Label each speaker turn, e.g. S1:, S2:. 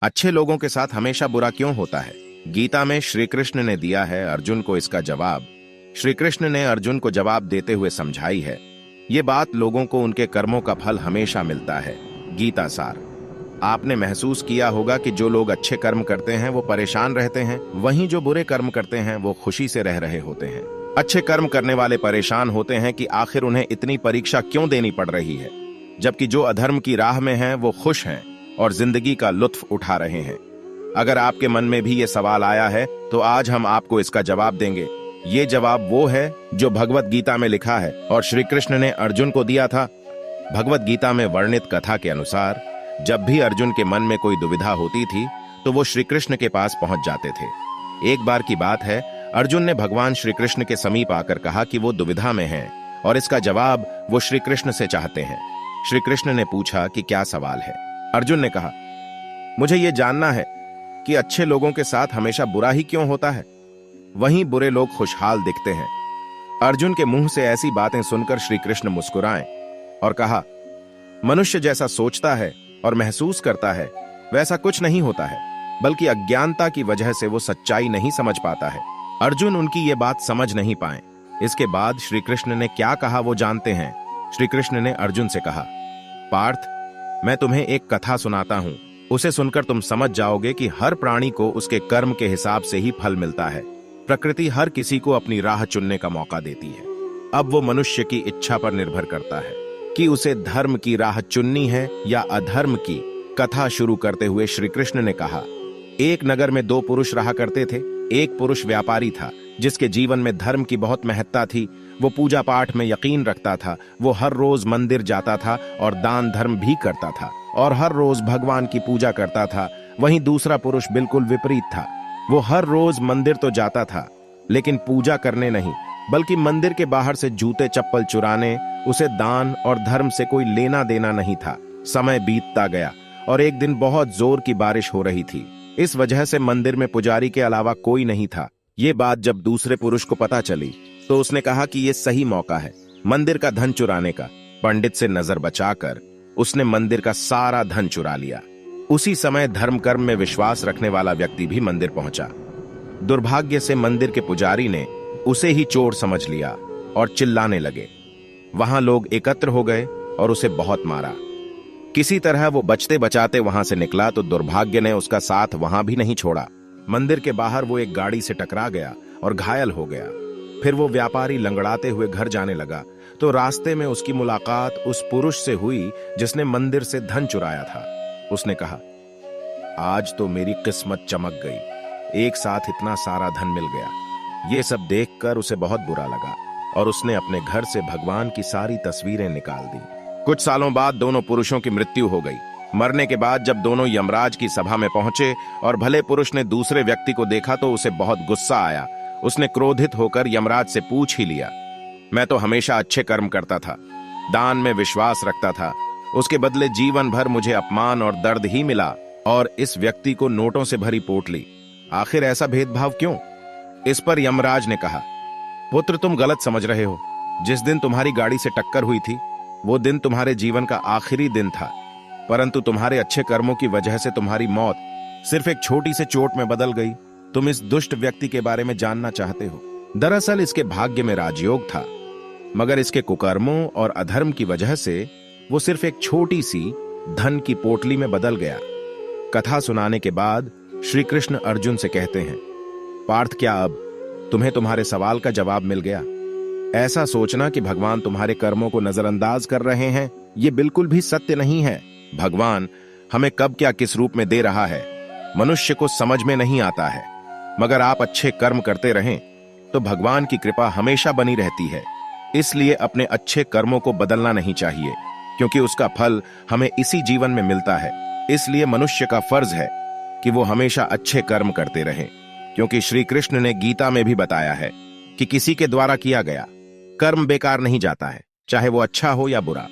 S1: अच्छे लोगों के साथ हमेशा बुरा क्यों होता है? गीता में श्री कृष्ण ने दिया है अर्जुन को इसका जवाब। श्री कृष्ण ने अर्जुन को जवाब देते हुए समझाई है, ये बात लोगों को उनके कर्मों का फल हमेशा मिलता है। गीता सार। आपने महसूस किया होगा कि जो लोग अच्छे कर्म करते हैं वो परेशान रहते हैं, वहीं जो बुरे कर्म करते हैं वो खुशी से रह रहे होते हैं। अच्छे कर्म करने वाले परेशान होते हैं कि आखिर उन्हें इतनी परीक्षा क्यों देनी पड़ रही है, जबकि जो अधर्म की राह में हैं वो खुश हैं और जिंदगी का लुत्फ उठा रहे हैं। अगर आपके मन में भी ये सवाल आया है तो आज हम आपको इसका जवाब देंगे। ये जवाब वो है जो भगवत गीता में लिखा है और श्री कृष्ण ने अर्जुन को दिया था। भगवत गीता में वर्णित कथा के अनुसार जब भी अर्जुन के मन में कोई दुविधा होती थी तो वो श्री कृष्ण के पास पहुंच जाते थे। एक बार की बात है, अर्जुन ने भगवान श्री कृष्ण के समीप आकर कहा कि वो दुविधा में हैं और इसका जवाब वो श्री कृष्ण से चाहते हैं। श्री कृष्ण ने पूछा कि क्या सवाल है? अर्जुन ने कहा, मुझे ये जानना है कि अच्छे लोगों के साथ हमेशा बुरा ही क्यों होता है, वहीं बुरे लोग खुशहाल दिखते हैं। अर्जुन के मुंह से ऐसी बातें सुनकर श्री कृष्ण मुस्कुराए और कहा, मनुष्य जैसा सोचता है और महसूस करता है वैसा कुछ नहीं होता है, बल्कि अज्ञानता की वजह से वो सच्चाई नहीं समझ पाता है। अर्जुन उनकी ये बात समझ नहीं पाए। इसके बाद श्री कृष्ण ने क्या कहा वो जानते हैं। श्री कृष्ण ने अर्जुन से कहा, पार्थ, मैं तुम्हें एक कथा सुनाता हूं, उसे सुनकर तुम समझ जाओगे कि हर प्राणी को उसके कर्म के हिसाब से ही फल मिलता है। प्रकृति हर किसी को अपनी राह चुनने का मौका देती है। अब वो मनुष्य की इच्छा पर निर्भर करता है कि उसे धर्म की राह चुननी है या अधर्म की। कथा शुरू करते हुए श्री कृष्ण ने कहा, एक नगर में दो पुरुष रहा करते थे। एक पुरुष व्यापारी था जिसके जीवन में धर्म की बहुत महत्ता थी। वो पूजा पाठ में यकीन रखता था। वो हर रोज मंदिर जाता था और दान धर्म भी करता था और हर रोज भगवान की पूजा करता था। वहीं दूसरा पुरुष बिल्कुल विपरीत था। वो हर रोज मंदिर तो जाता था लेकिन पूजा करने नहीं, बल्कि मंदिर के बाहर से जूते चप्पल चुराने। उसे दान और धर्म से कोई लेना देना नहीं था। समय बीतता गया और एक दिन बहुत जोर की बारिश हो रही थी। इस वजह से मंदिर में पुजारी के अलावा कोई नहीं था। ये बात जब दूसरे पुरुष को पता चली तो उसने कहा कि ये सही मौका है मंदिर का धन चुराने का। पंडित से नजर बचाकर उसने मंदिर का सारा धन चुरा लिया। उसी समय धर्म कर्म में विश्वास रखने वाला व्यक्ति भी मंदिर पहुंचा। दुर्भाग्य से मंदिर के पुजारी ने उसे ही चोर समझ लिया और चिल्लाने लगे। वहां लोग एकत्र हो गए और उसे बहुत मारा। किसी तरह वो बचते बचाते वहां से निकला तो दुर्भाग्य ने उसका साथ वहां भी नहीं छोड़ा। मंदिर के बाहर वो एक गाड़ी से टकरा गया और घायल हो गया। फिर वो व्यापारी लंगड़ाते हुए घर जाने लगा तो रास्ते में उसकी मुलाकात उस पुरुष से हुई जिसने मंदिर से धन चुराया था। उसने कहा, आज तो मेरी किस्मत चमक गई, एक साथ इतना सारा धन मिल गया। ये सब देखकर उसे बहुत बुरा लगा और उसने अपने घर से भगवान की सारी तस्वीरें निकाल दी। कुछ सालों बाद दोनों पुरुषों की मृत्यु हो गई। मरने के बाद जब दोनों यमराज की सभा में पहुंचे और भले पुरुष ने दूसरे व्यक्ति को देखा तो उसे बहुत गुस्सा आया। उसने क्रोधित होकर यमराज से पूछ ही लिया, मैं तो हमेशा अच्छे कर्म करता था, दान में विश्वास रखता था, उसके बदले जीवन भर मुझे अपमान और दर्द ही मिला और इस व्यक्ति को नोटों से भरी पोटली। आखिर ऐसा भेदभाव क्यों? इस पर यमराज ने कहा, पुत्र, तुम गलत समझ रहे हो। जिस दिन तुम्हारी गाड़ी से टक्कर हुई थी वो दिन तुम्हारे जीवन का आखिरी दिन था, परंतु तुम्हारे अच्छे कर्मों की वजह से तुम्हारी मौत सिर्फ एक छोटी से चोट में बदल गई। तुम इस दुष्ट व्यक्ति के बारे में जानना चाहते हो। दरअसल इसके भाग्य में राजयोग था, मगर इसके कुकर्मों और अधर्म की वजह से वो सिर्फ एक छोटी सी धन की पोटली में बदल गया। कथा सुनाने के बाद श्री कृष्ण अर्जुन से कहते हैं, पार्थ, क्या अब तुम्हें तुम्हारे सवाल का जवाब मिल गया? ऐसा सोचना कि भगवान तुम्हारे कर्मों को नजरअंदाज कर रहे हैं, ये बिल्कुल भी सत्य नहीं है। भगवान हमें कब क्या किस रूप में दे रहा है मनुष्य को समझ में नहीं आता है, मगर आप अच्छे कर्म करते रहें तो भगवान की कृपा हमेशा बनी रहती है। इसलिए अपने अच्छे कर्मों को बदलना नहीं चाहिए, क्योंकि उसका फल हमें इसी जीवन में मिलता है। इसलिए मनुष्य का फर्ज है कि वो हमेशा अच्छे कर्म करते रहें, क्योंकि श्री कृष्ण ने गीता में भी बताया है कि किसी के द्वारा किया गया कर्म बेकार नहीं जाता है, चाहे वो अच्छा हो या बुरा।